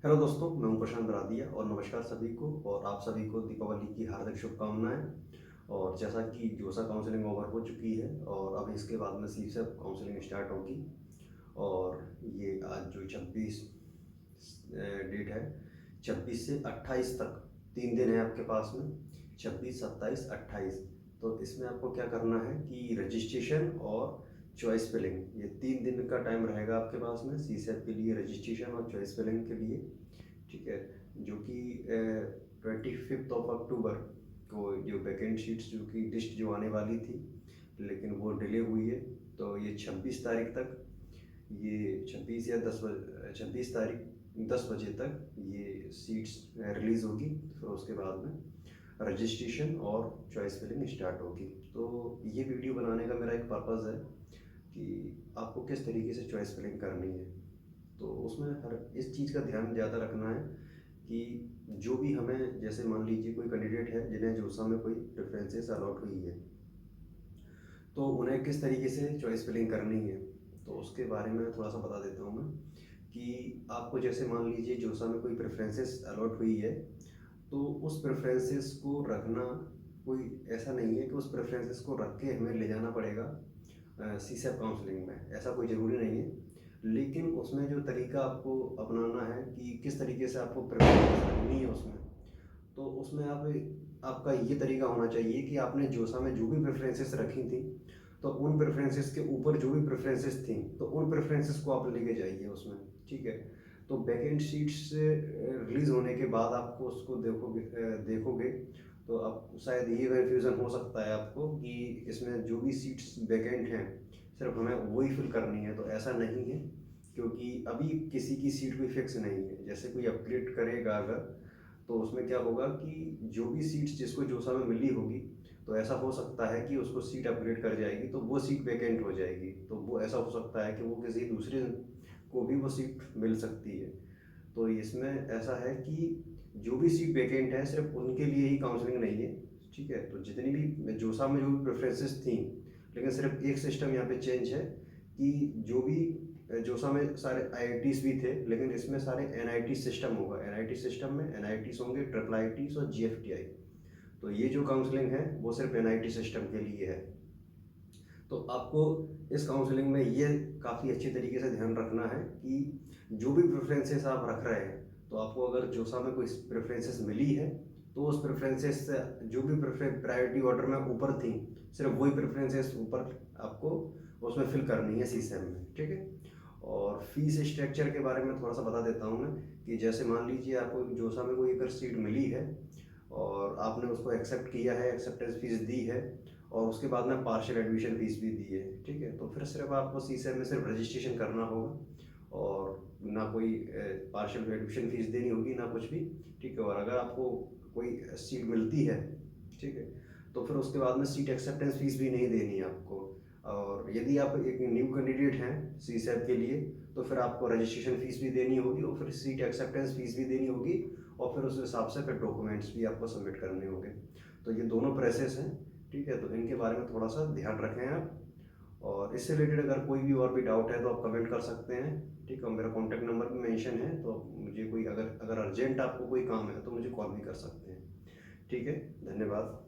Hello दोस्तों, मैं हूं प्रशांत रादिया और नमस्कार सभी को। और आप सभी को दीपावली की हार्दिक शुभकामनाएं। और जैसा कि जोसा काउंसलिंग ओवर हो चुकी है और अब इसके बाद में सीसेप काउंसलिंग स्टार्ट होगी। और ये आज जो 26 डेट है, 26 से 28 तक 3 दिन है आपके पास में। 26, 27, 28। तो इसमें आपको क्या करना है कि रजिस्ट्रेशन और चॉइस फिलिंग, ये 3 दिन का टाइम रहेगा आपके पास में सीसेप के लिए, रजिस्ट्रेशन और चॉइस फिलिंग के लिए। ठीक है। जो कि 25 अक्टूबर को जो वैकेंट सीट्स जो कि लिस्ट जो आने वाली थी, लेकिन वो डिले हुई है। तो ये 26 तारीख तक, ये 26 या 26 तारीख 10 बजे तक ये सीट्स रिलीज़ होगी। फिर उसके बाद में रजिस्ट्रेशन और चॉइस फिलिंग स्टार्ट होगी। तो ये वीडियो बनाने का मेरा एक पर्पज़ है कि आपको किस तरीके से चॉइस फिलिंग करनी है। तो उसमें हर इस चीज़ का ध्यान ज़्यादा रखना है कि जो भी हमें, जैसे मान लीजिए कोई कैंडिडेट है जिन्हें जोसा में कोई प्रेफरेंसेस अलॉट हुई है, तो उन्हें किस तरीके से चॉइस फिलिंग करनी है। तो उसके बारे में थोड़ा सा बता देता हूँ मैं कि आपको जैसे मान लीजिए जोसा में कोई प्रेफरेंसेस अलॉट हुई है, तो उस प्रेफरेंसेस को रखना कोई ऐसा नहीं है कि उस प्रेफरेंसेस को रख के हमें ले जाना पड़ेगा सीसेप काउंसलिंग में। ऐसा कोई ज़रूरी नहीं है, लेकिन उसमें जो तरीका आपको अपनाना है कि किस तरीके से आपको प्रेफरेंस रखनी है उसमें। तो उसमें आपका ये तरीका होना चाहिए कि आपने जोसा में जो भी प्रेफरेंसेस रखी थी, तो उन प्रेफरेंसेस के ऊपर जो भी प्रेफरेंसेस थी, तो उन प्रेफरेंसेस को आप लेके जाइए उसमें। ठीक है। तो बैकेंड सीट्स रिलीज़ होने के बाद आपको उसको देखोगे तो आप शायद ये कन्फ्यूज़न हो सकता है आपको कि इसमें जो भी सीट्स वैकेंट हैं सिर्फ हमें वही फिल करनी है। तो ऐसा नहीं है, क्योंकि अभी किसी की सीट कोई फिक्स नहीं है। जैसे कोई अपग्रेड करेगा अगर, तो उसमें क्या होगा कि जो भी सीट्स जिसको जोसा में मिली होगी, तो ऐसा हो सकता है कि उसको सीट अपग्रेड कर जाएगी तो वो सीट वैकेंट हो जाएगी। तो वो ऐसा हो सकता है कि वो किसी दूसरे को भी वो सीट मिल सकती है। तो इसमें ऐसा है कि जो भी सीट वैकेंट है सिर्फ उनके लिए ही काउंसलिंग नहीं है। ठीक है। तो जितनी भी जोसा में जो भी प्रेफरेंसेस थी, लेकिन सिर्फ एक सिस्टम यहाँ पे चेंज है कि जो भी जोसा में सारे आईआईटीज भी थे, लेकिन इसमें सारे एनआईटी सिस्टम होगा। एनआईटी सिस्टम में एनआईटीज होंगे, ट्रिपल आईटीज और जीएफटीआई। तो ये जो काउंसलिंग है वो सिर्फ एनआईटी सिस्टम के लिए है। तो आपको इस काउंसलिंग में ये काफ़ी अच्छी तरीके से ध्यान रखना है कि जो भी प्रेफरेंसेस आप रख रहे हैं, तो आपको अगर जोसा में कोई प्रेफरेंसेस मिली है, तो उस प्रेफरेंसेस से जो भी प्रायोरिटी ऑर्डर में ऊपर थी, सिर्फ वही प्रेफरेंसेस ऊपर आपको उसमें फिल करनी है सीसेम में। ठीक है। और फीस स्ट्रक्चर के बारे में थोड़ा सा बता देता हूँ मैं कि जैसे मान लीजिए आपको जोसा में कोई अगर सीट मिली है और आपने उसको एक्सेप्ट किया है, एक्सेप्टेंस फीस दी है, और उसके बाद में पार्शियल एडमिशन फीस भी दी है। ठीक है। तो फिर सिर्फ आपको सीसेम में सिर्फ रजिस्ट्रेशन करना होगा और ना कोई पार्शियल एडमिशन फीस देनी होगी, ना कुछ भी। ठीक है। और अगर आपको कोई सीट मिलती है, ठीक है, तो फिर उसके बाद में सीट एक्सेप्टेंस फीस भी नहीं देनी है आपको। और यदि आप एक न्यू कैंडिडेट हैं सीसेप के लिए, तो फिर आपको रजिस्ट्रेशन फीस भी देनी होगी और फिर सीट एक्सेप्टेंस फीस भी देनी होगी। और फिर उस हिसाब से फिर डॉक्यूमेंट्स भी आपको सबमिट करने होंगे। तो ये दोनों प्रोसेस हैं। ठीक है। तो इनके बारे में थोड़ा सा ध्यान रखें आप। और इससे रिलेटेड अगर कोई भी और भी डाउट है तो आप कमेंट कर सकते हैं। ठीक है। मेरा कॉन्टैक्ट नंबर भी मेंशन है, तो मुझे कोई अगर अगर अर्जेंट आपको कोई काम है तो मुझे कॉल भी कर सकते हैं। ठीक है। धन्यवाद।